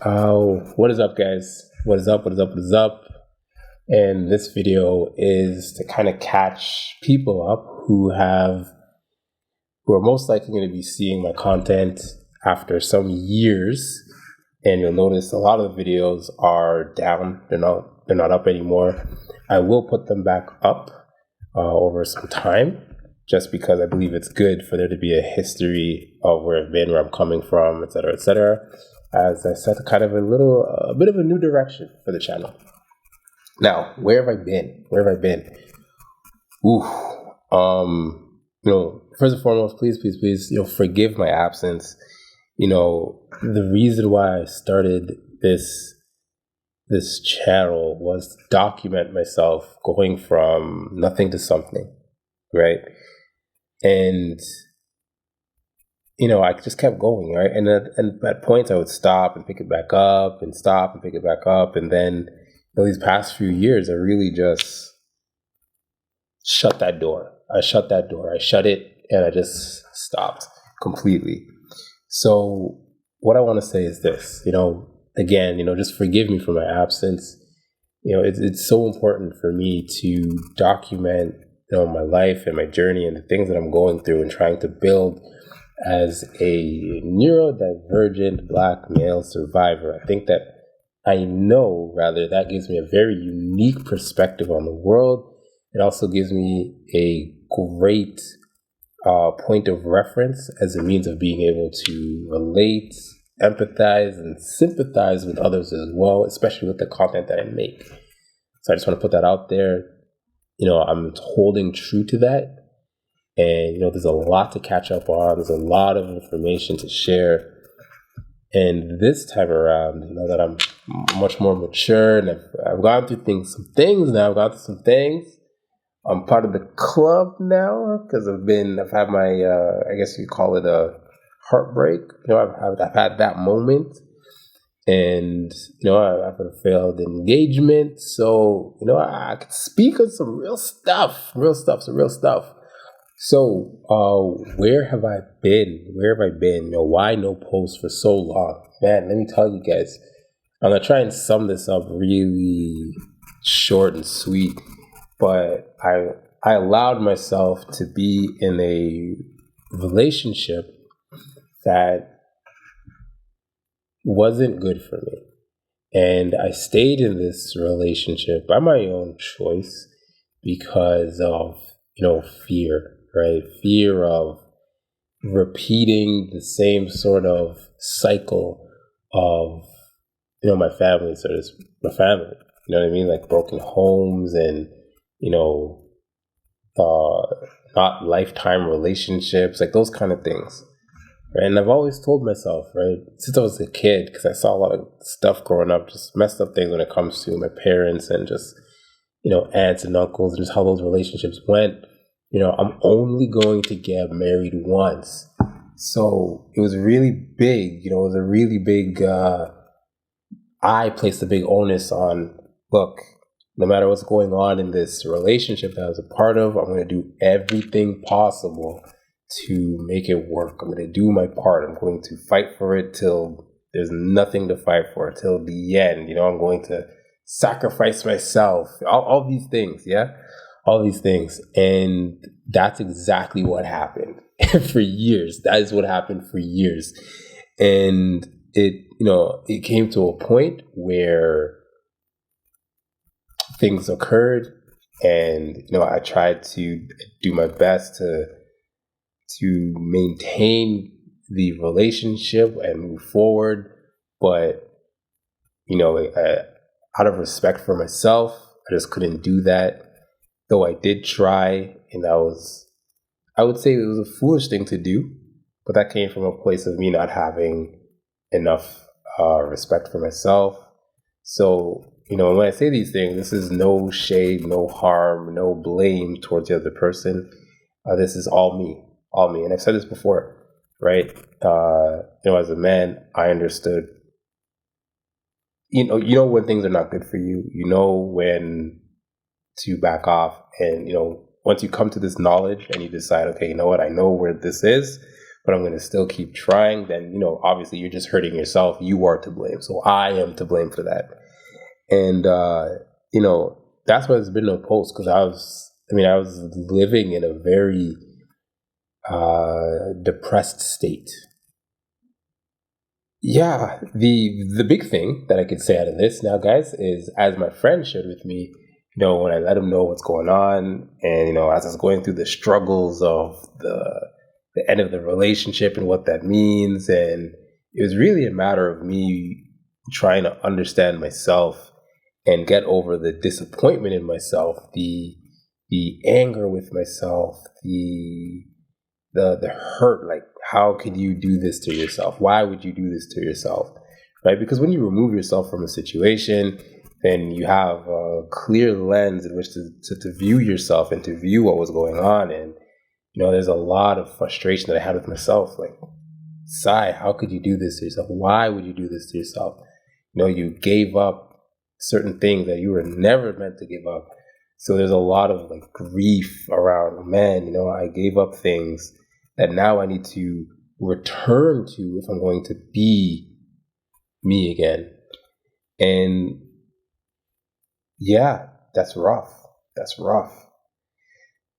What is up, guys? What is up? What is up? What is up? And this video is to kind of catch people up who are most likely going to be seeing my content after some years. And you'll notice a lot of the videos are down. They're not up anymore. I will put them back up over some time, just because I believe it's good for there to be a history of where I've been, where I'm coming from, et cetera, as I set kind of a bit of a new direction for the channel. Now, where have I been? First and foremost, please, forgive my absence. The reason why I started this channel was to document myself going from nothing to something, right? And I just kept going, right? And at points I would stop and pick it back up, and stop and pick it back up, and then these past few years I really just shut that door. I shut it, and I just stopped completely. So what I want to say is this, again, just forgive me for my absence. It's so important for me to document, my life and my journey and the things that I'm going through and trying to build as a neurodivergent Black male survivor. That gives me a very unique perspective on the world. It also gives me a great point of reference as a means of being able to relate, empathize, and sympathize with others as well, especially with the content that I make. So I just want to put that out there. I'm holding true to that. And, there's a lot to catch up on. There's a lot of information to share. And this time around, that I'm much more mature and I've gone through some things. I'm part of the club now because I've had my, I guess you call it a heartbreak. I've had that moment, and I've had a failed engagement. So I could speak on some real stuff. So where have I been? Why no post for so long? Man, let me tell you guys. I'm gonna try and sum this up really short and sweet. But I allowed myself to be in a relationship that wasn't good for me. And I stayed in this relationship by my own choice because of, fear, right? Fear of repeating the same sort of cycle of, my family. So it's my family, you know what I mean? Like broken homes and, not lifetime relationships, like those kind of things. Right? And I've always told myself, right, since I was a kid, because I saw a lot of stuff growing up, just messed up things when it comes to my parents and just, aunts and uncles and just how those relationships went. I'm only going to get married once. So it was really big, it was a really big, I placed a big onus on, look, no matter what's going on in this relationship that I was a part of, I'm going to do everything possible to make it work. I'm going to do my part. I'm going to fight for it till there's nothing to fight for, till the end. I'm going to sacrifice myself. All these things, yeah? All these things. And that's exactly what happened for years. That is what happened for years. And it came to a point where things occurred, and I tried to do my best to maintain the relationship and move forward, but out of respect for myself, I just couldn't do that. Though I did try, and I would say it was a foolish thing to do, but that came from a place of me not having enough respect for myself. So when I say these things, this is no shade, no harm, no blame towards the other person. This is all me. And I've said this before, right? As a man, I understood, when things are not good for you, when to back off. And, once you come to this knowledge and you decide, okay, I know where this is, but I'm going to still keep trying, then, obviously you're just hurting yourself. You are to blame. So I am to blame for that. And, that's why there's been no post, because I was living in a very depressed state. Yeah, the big thing that I could say out of this now, guys, is as my friend shared with me, when I let him know what's going on, and as I was going through the struggles of the end of the relationship and what that means, and it was really a matter of me trying to understand myself and get over the disappointment in myself, the anger with myself, the hurt. Like, how could you do this to yourself? Why would you do this to yourself? Right? Because when you remove yourself from a situation, then you have a clear lens in which to view yourself and to view what was going on. And, there's a lot of frustration that I had with myself. Like, Sai, how could you do this to yourself? Why would you do this to yourself? You gave up certain things that you were never meant to give up. So there's a lot of grief around, man, I gave up things that now I need to return to if I'm going to be me again. And yeah, that's rough.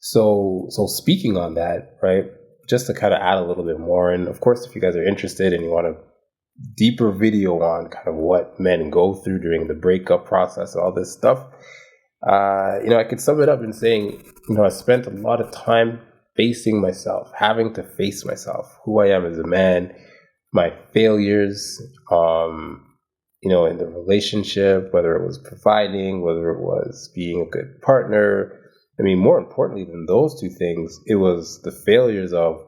So speaking on that, right, just to kind of add a little bit more, and of course, if you guys are interested and you want a deeper video on kind of what men go through during the breakup process and all this stuff, I could sum it up in saying, I spent a lot of time facing myself, having to face myself, who I am as a man, my failures, in the relationship, whether it was providing, whether it was being a good partner. More importantly than those two things, it was the failures of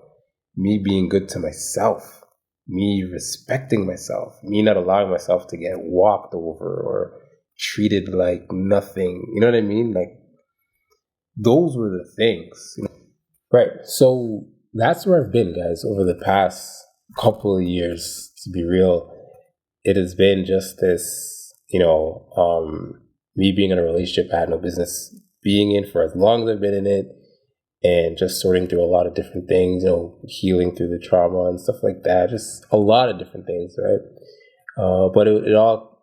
me being good to myself, me respecting myself, me not allowing myself to get walked over or treated like nothing. You know what I mean? Like, those were the things. Right. So that's where I've been, guys, over the past couple of years, to be real. It has been just this, me being in a relationship I had no business being in for as long as I've been in it, and just sorting through a lot of different things, healing through the trauma and stuff like that, just a lot of different things, right? But it all,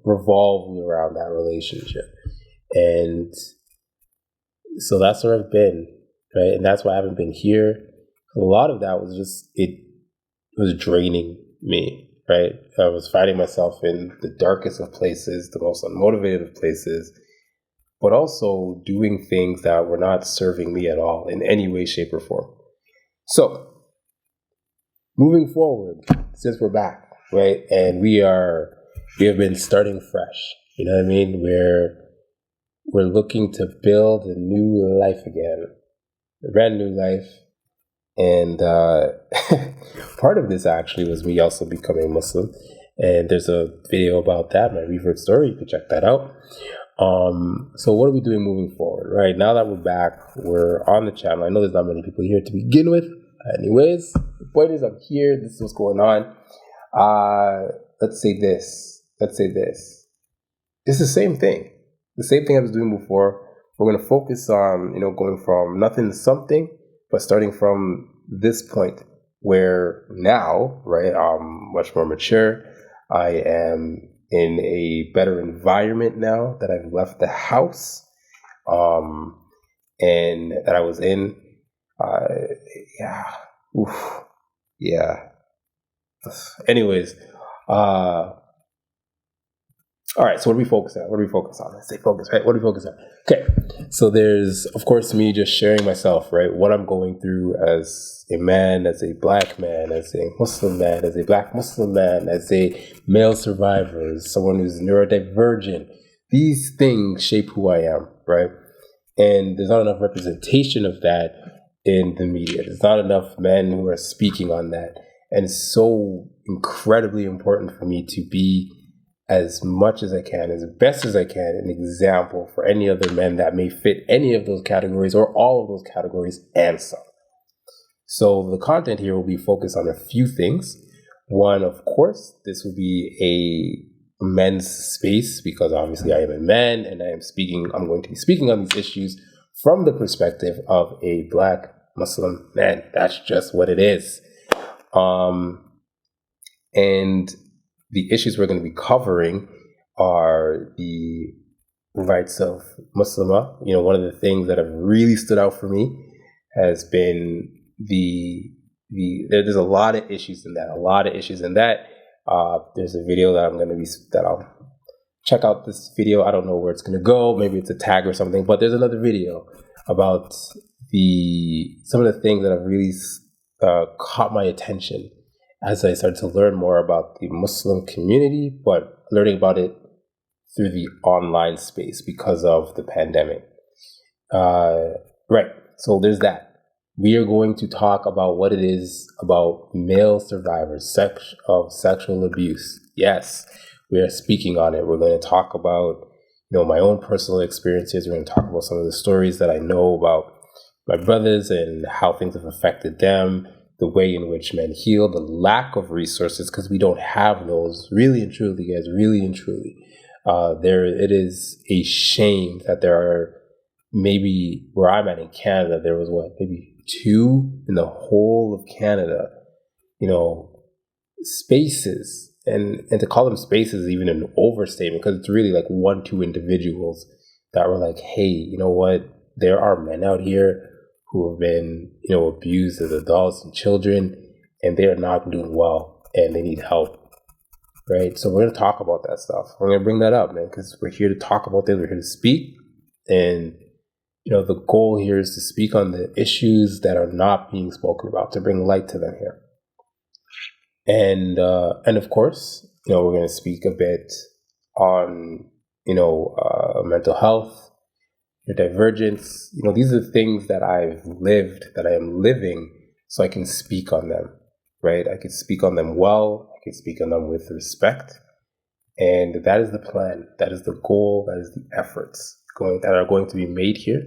revolved around that relationship. And so that's where I've been, right? And that's why I haven't been here. A lot of that was just, it was draining me, right? I was finding myself in the darkest of places, the most unmotivated of places, but also doing things that were not serving me at all in any way, shape, or form. So, moving forward, since we're back, right, and we have been starting fresh, you know what I mean? We're looking to build a new life again, a brand new life. And part of this actually was me also becoming Muslim. And there's a video about that, my revert story. You can check that out. So what are we doing moving forward, right? Now that we're back, we're on the channel. I know there's not many people here to begin with. Anyways, the point is I'm here. This is what's going on. Let's say this. It's the same thing. The same thing I was doing before. We're going to focus on, going from nothing to something, but starting from this point where now, right, I'm much more mature. I am in a better environment now that I've left the house, and that I was in. Yeah. Anyways, all right, so what do we focus on? Let's say focus, right? What do we focus on? Okay, so there's, of course, me just sharing myself, right? What I'm going through as a man, as a black man, as a Muslim man, as a black Muslim man, as a male survivor, as someone who's neurodivergent. These things shape who I am, right? And there's not enough representation of that in the media. There's not enough men who are speaking on that. And it's so incredibly important for me to be, as much as I can, as best as I can, an example for any other men that may fit any of those categories or all of those categories and some. So the content here will be focused on a few things. One, of course, this will be a men's space because obviously I am a man and I'm going to be speaking on these issues from the perspective of a black Muslim men. That's just what it is. And the issues we're going to be covering are the rights of Muslimah. One of the things that have really stood out for me has been there's a lot of issues in that. There's a video that I'll check out this video. I don't know where it's going to go. Maybe it's a tag or something, but there's another video about some of the things that have really caught my attention as I started to learn more about the Muslim community, but learning about it through the online space because of the pandemic. Right. So there's that. We are going to talk about what it is about male survivors of sexual abuse. Yes, we are speaking on it. We're going to talk about, my own personal experiences. We're going to talk about some of the stories that I know about my brothers and how things have affected them, the way in which men heal, the lack of resources, because we don't have those. Really and truly, guys, really and truly. It is a shame that there are, maybe where I'm at in Canada, there was maybe 2 in the whole of Canada, spaces. And to call them spaces is even an overstatement, because it's really like 1-2 individuals that were like, hey, you know what? There are men out here who have been, abused as adults and children, and they are not doing well, and they need help, right? So we're going to talk about that stuff. We're going to bring that up, man, because we're here to talk about this. We're here to speak, and the goal here is to speak on the issues that are not being spoken about, to bring light to them here. And of course, we're going to speak a bit on, mental health, divergence. These are the things that I've lived, that I am living, so I can speak on them, right? I can speak on them well. I can speak on them with respect. And that is the plan. That is the goal. That is the efforts that are going to be made here.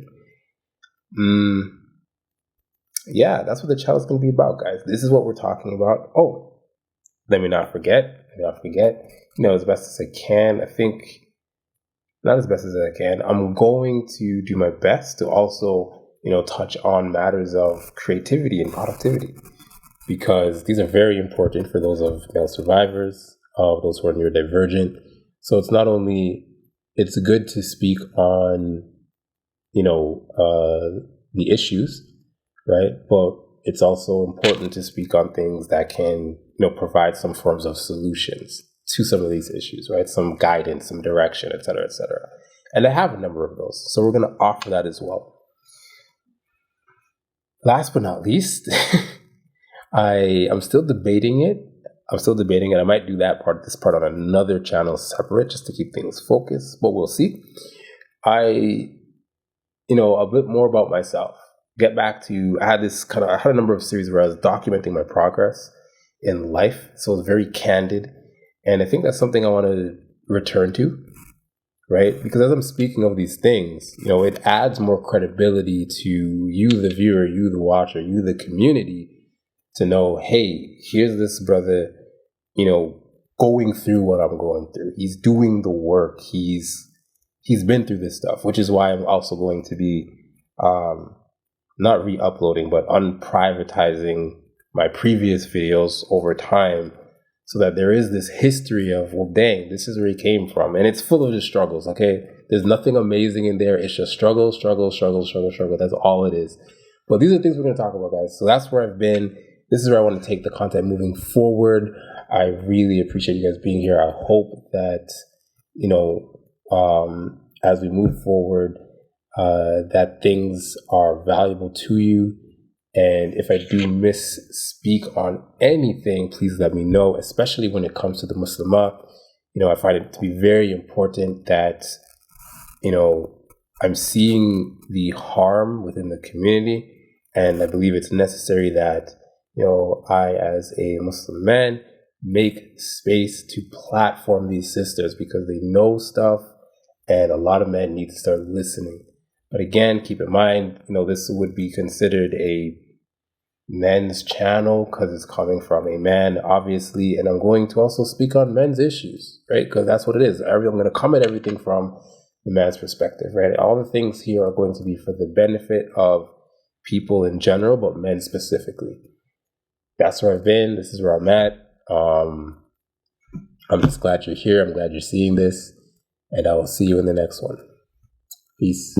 Yeah, that's what the channel is going to be about, guys. This is what we're talking about. Oh, let me not forget, as best as I can. I think, not as best as I can. I'm going to do my best to also, touch on matters of creativity and productivity, because these are very important for those of male survivors, of those who are neurodivergent. So it's good to speak on, the issues, right? But it's also important to speak on things that can, provide some forms of solutions to some of these issues, right? Some guidance, some direction, et cetera, et cetera. And I have a number of those. So we're going to offer that as well. Last but not least, I'm still debating it. I might do this part on another channel separate, just to keep things focused, but we'll see. A bit more about myself. Get back to, I had a number of series where I was documenting my progress in life. So it was very candid. And I think that's something I want to return to, right? Because as I'm speaking of these things, it adds more credibility to you, the viewer, you, the watcher, you, the community, to know, hey, here's this brother, going through what I'm going through. He's doing the work. He's been through this stuff, which is why I'm also going to be not re-uploading, but unprivatizing my previous videos over time, so that there is this history of, well, dang, this is where he came from. And it's full of just struggles, okay? There's nothing amazing in there. It's just struggle. That's all it is. But these are things we're going to talk about, guys. So that's where I've been. This is where I want to take the content moving forward. I really appreciate you guys being here. I hope that, as we move forward, that things are valuable to you. And if I do misspeak on anything, please let me know, especially when it comes to the Muslimah. I find it to be very important that, I'm seeing the harm within the community. And I believe it's necessary that, I, as a Muslim man, make space to platform these sisters, because they know stuff, and a lot of men need to start listening. But again, keep in mind, this would be considered a men's channel because it's coming from a man, obviously. And I'm going to also speak on men's issues, right? Because that's what it is. I'm going to come at everything from the man's perspective, right? All the things here are going to be for the benefit of people in general, but men specifically. That's where I've been. This is where I'm at. I'm just glad you're here. I'm glad you're seeing this. And I will see you in the next one. Peace.